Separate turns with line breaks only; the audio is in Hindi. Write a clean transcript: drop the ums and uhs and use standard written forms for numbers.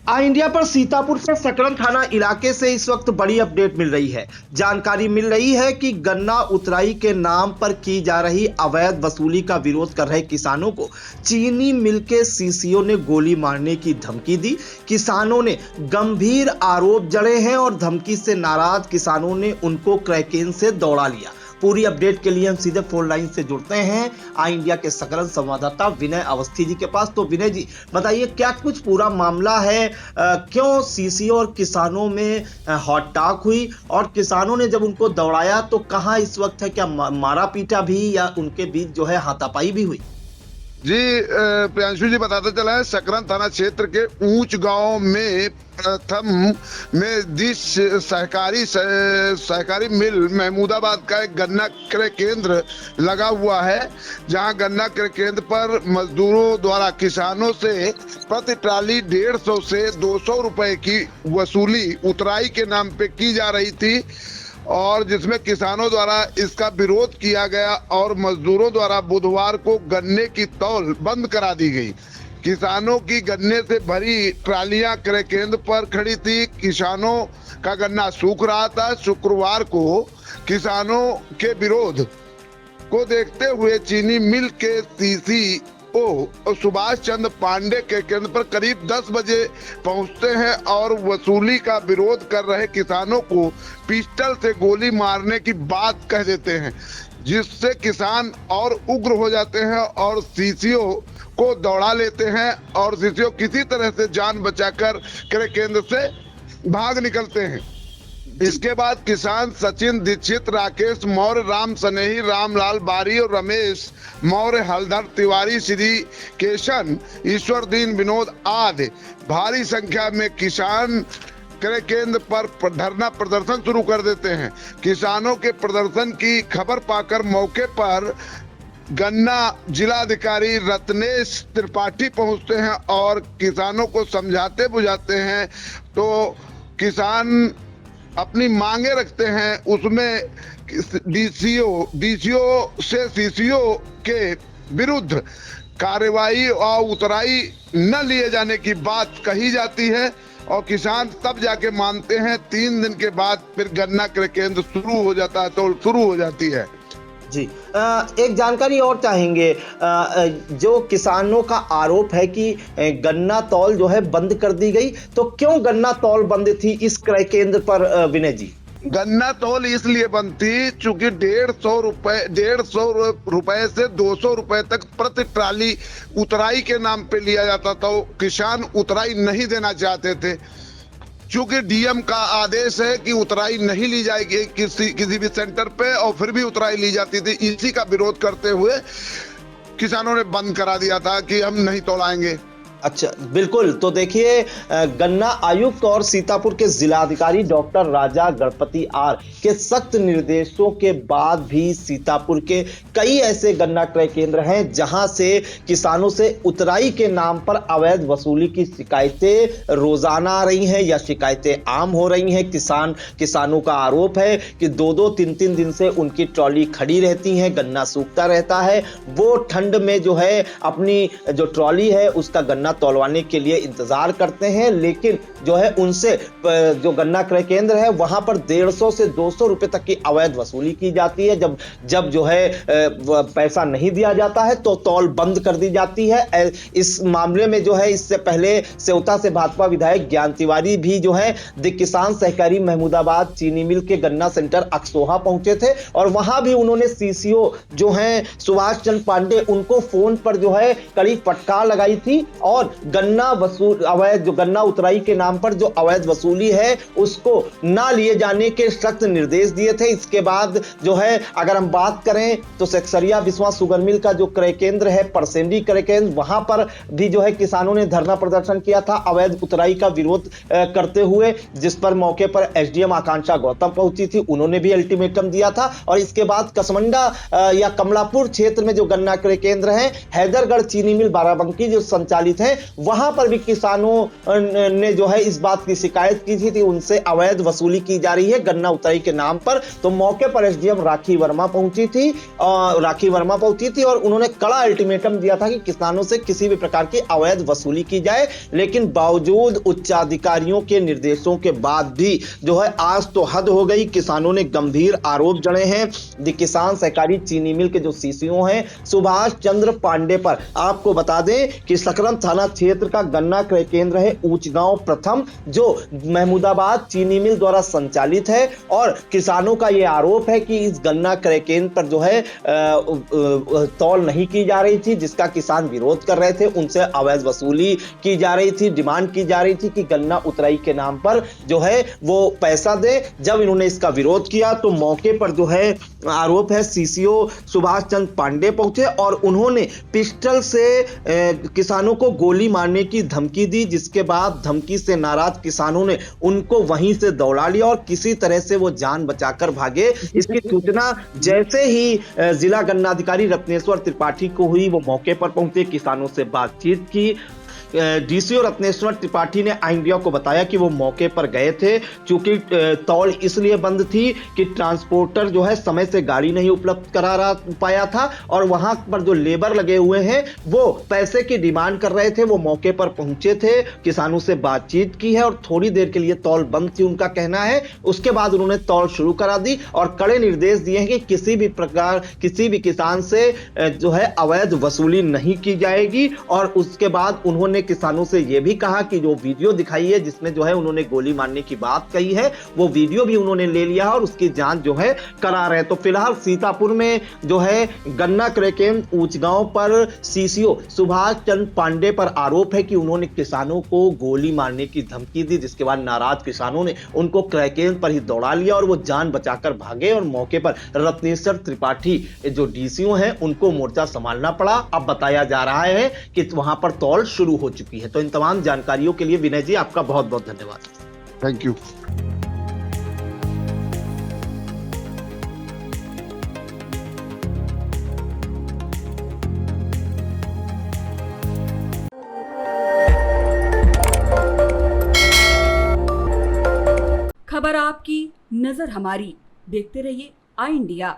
इंडिया पर सीतापुर के सकरन थाना इलाके से इस वक्त बड़ी अपडेट मिल रही है। जानकारी मिल रही है कि गन्ना उतराई के नाम पर की जा रही अवैध वसूली का विरोध कर रहे किसानों को चीनी मिल के सीसीओ ने गोली मारने की धमकी दी। किसानों ने गंभीर आरोप जड़े हैं और धमकी से नाराज किसानों ने उनको क्रैकेन से दौड़ा लिया। पूरी अपडेट के लिए हम सीधे फोन लाइन से जुड़ते हैं आई इंडिया के सकरन संवाददाता विनय अवस्थी जी के पास। तो विनय जी बताइए, क्या कुछ पूरा मामला है, क्यों सीसीओ और किसानों में हॉट टॉक हुई और किसानों ने जब उनको दौड़ाया तो कहां इस वक्त है? क्या मारा पीटा भी या उनके बीच जो है हाथापाई भी हुई?
जी प्रियांशु जी, बताते चला है सकरन थाना क्षेत्र के ऊंच गांव में प्रथम में दिश सहकारी मिल महमूदाबाद का एक गन्ना क्रय केंद्र लगा हुआ है, जहां गन्ना क्रय केंद्र पर मजदूरों द्वारा किसानों से प्रति ट्राली 150 से 200 रुपए की वसूली उतराई के नाम पे की जा रही थी और जिसमें किसानों द्वारा इसका विरोध किया गया और मजदूरों द्वारा बुधवार को गन्ने की तौल बंद करा दी गई। किसानों की गन्ने से भरी ट्रालियां क्रय केंद्र पर खड़ी थी। किसानों का गन्ना सूख रहा था। शुक्रवार को किसानों के विरोध को देखते हुए चीनी मिल के सीसीओ सुभाष चंद्र पांडे के केंद्र पर करीब 10 बजे पहुंचते हैं और वसूली का विरोध कर रहे किसानों को पिस्टल से गोली मारने की बात कह देते हैं, जिससे किसान और उग्र हो जाते हैं और सीसीओ को दौड़ा लेते हैं और सीसीओ किसी तरह से जान बचाकर क्रय केंद्र से भाग निकलते हैं। इसके बाद किसान सचिन दीक्षित, राकेश मौर्य, राम सनेही, रामलाल बारी और रमेश मौर्य, हलधर तिवारी, श्री केशन, ईश्वरदीन, विनोद आदि भारी संख्या में किसान क्रय केंद्र पर धरना प्रदर्शन शुरू कर देते हैं। किसानों के प्रदर्शन की खबर पाकर मौके पर गन्ना जिलाधिकारी रत्नेश त्रिपाठी पहुंचते हैं और किसानों को समझाते बुझाते हैं। तो किसान अपनी मांगे रखते हैं, उसमें डीसीओ से सीसीओ के विरुद्ध कार्रवाई और उतराई न लिए जाने की बात कही जाती है और किसान तब जाके मानते हैं। 3 दिन के बाद फिर गन्ना क्रय केंद्र शुरू हो जाता है, तो शुरू हो जाती है।
जी एक जानकारी और चाहेंगे, जो किसानों का आरोप है कि गन्ना तौल जो है बंद कर दी गई, तो क्यों गन्ना तौल बंद थी इस क्रय केंद्र पर विनय जी?
गन्ना तौल इसलिए बंद थी चूंकि 150 रुपए से 200 रुपए तक प्रति ट्राली उतराई के नाम पे लिया जाता था। किसान उतराई नहीं देना चाहते थे, चूंकि डीएम का आदेश है कि उतराई नहीं ली जाएगी किसी भी सेंटर पे, और फिर भी उतराई ली जाती थी। इसी का विरोध करते हुए किसानों ने बंद करा दिया था कि हम नहीं तौलाएंगे।
अच्छा, बिल्कुल। तो देखिए, गन्ना आयुक्त और सीतापुर के जिलाधिकारी डॉक्टर राजा गणपति आर के सख्त निर्देशों के बाद भी सीतापुर के कई ऐसे गन्ना क्रय केंद्र हैं जहां से किसानों से उतराई के नाम पर अवैध वसूली की शिकायतें रोजाना आ रही हैं या शिकायतें आम हो रही हैं। किसानों का आरोप है कि 2-2, 3-3 दिन से उनकी ट्रॉली खड़ी रहती है, गन्ना सूखता रहता है। वो ठंड में जो है अपनी जो ट्रॉली है उसका गन्ना तौलवाने के लिए इंतजार करते हैं, लेकिन जो है उनसे जो गन्ना क्रय केंद्र है वहां पर 150 से 200 रुपए तक की अवैध वसूली की जाती है। जब जो है पैसा नहीं दिया जाता है तो तौल बंद कर दी जाती है। इस मामले में जो है इससे पहले सेवता से भाजपा विधायक ज्ञान तिवारी भी जो है किसान सहकारी महमूदाबाद चीनी मिल के गन्ना सेंटर अक्सोहा पहुंचे थे और वहां भी उन्होंने सीसीओ जो है सुभाष चंद्र पांडे उनको फोन पर जो है कड़ी फटकार लगाई थी और गन्ना अवैध जो गन्ना उतराई के नाम पर जो अवैध वसूली है उसको ना लिए जाने के सख्त निर्देश दिए थे। इसके बाद जो है अगर हम बात करें तो सेक्सरिया बिस्वा शुगर मिल का जो क्रय केंद्र है, परसेंडी क्रय केंद्र, वहां पर भी जो है किसानों ने धरना प्रदर्शन किया था अवैध उतराई का विरोध करते हुए, जिस पर मौके पर एसडीएम आकांक्षा गौतम पहुंची थी, उन्होंने भी अल्टीमेटम दिया था। और इसके बाद कसमंडा या कमलापुर क्षेत्र में जो गन्ना क्रय केंद्र है, हैदरगढ़ चीनी मिल बाराबंकी जो संचालित है, वहां पर भी किसानों ने जो है इस बात की शिकायत की थी कि उनसे अवैध वसूली की जा रही है गन्ना उताई के नाम पर। तो मौके पर एसडीएम राखी वर्मा पहुंची थी और उन्होंने कड़ा अल्टीमेटम दिया था कि किसानों से किसी भी प्रकार की अवैध वसूली की जाए। लेकिन बावजूद उच्चाधिकारियों के निर्देशों के बाद भी जो है आज तो हद हो गई। किसानों ने गंभीर आरोप जड़े हैं किसान सहकारी चीनी मिल के जो सीसीओ हैं सुभाष चंद्र पांडे पर। आपको बता दें कि सकरम थाना क्षेत्र का गन्ना क्रय केंद्र है ऊंचगांव प्रथम, जो महमूदाबाद चीनी मिल द्वारा संचालित है। और किसानों का यह आरोप है कि इस गन्ना क्रय केंद्र पर जो है तौल नहीं की जा रही थी, जिसका किसान विरोध कर रहे थे। उनसे अवैध वसूली की जा रही थी, डिमांड की जा रही थी कि गन्ना उतराई के नाम पर जो है वो पैसा दे। जब इन्होंने इसका विरोध किया तो मौके पर जो है आरोप है सीसीओ सुभाष चंद्र पांडे पहुंचे और उन्होंने पिस्टल से किसानों को गोली मारने की धमकी दी, जिसके बाद धमकी से नाराज किसानों ने उनको वहीं से दौड़ा लिया और किसी तरह से वो जान बचाकर भागे। इसकी सूचना जैसे ही जिला गन्नाधिकारी रत्नेश्वर त्रिपाठी को हुई, वो मौके पर पहुंचे, किसानों से बातचीत की। डीसीओ रत्नेश्वर त्रिपाठी ने आई इंडिया को बताया कि वो मौके पर गए थे, चूंकि तौल इसलिए बंद थी कि ट्रांसपोर्टर जो है समय से गाड़ी नहीं उपलब्ध करा पाया था और वहां पर जो लेबर लगे हुए हैं वो पैसे की डिमांड कर रहे थे। वो मौके पर पहुंचे थे, किसानों से बातचीत की है और थोड़ी देर के लिए तौल बंद थी, उनका कहना है। उसके बाद उन्होंने तौल शुरू करा दी और कड़े निर्देश दिए हैं कि किसी भी प्रकार किसी भी किसान से जो है अवैध वसूली नहीं की जाएगी। और उसके बाद उन्होंने किसानों से यह भी कहा कि जो वीडियो दिखाई है जिसमें जो है उन्होंने गोली मारने की बात कही है, वो वीडियो भी उन्होंने ले लिया है और उसकी जांच जो है करा रहे हैं। तो फिलहाल सीतापुर में जो है गन्ना क्रय केंद्र ऊंचगांव पर सीसीओ सुभाष चंद्र पांडे पर आरोप है कि उन्होंने किसानों को गोली मारने की धमकी दी, जिसके बाद नाराज किसानों ने उनको क्रय केंद्र पर ही दौड़ा लिया और वो जान बचाकर भागे। और मौके पर रत्नेश्वर त्रिपाठी जो डीसीओ हैं उनको मोर्चा संभालना पड़ा। अब बताया जा रहा है कि वहां पर तौल शुरू हो चुकी है। तो इन तमाम जानकारियों के लिए विनय जी आपका बहुत बहुत धन्यवाद।
Thank you.
खबर आपकी, नजर हमारी। देखते रहिए आई इंडिया।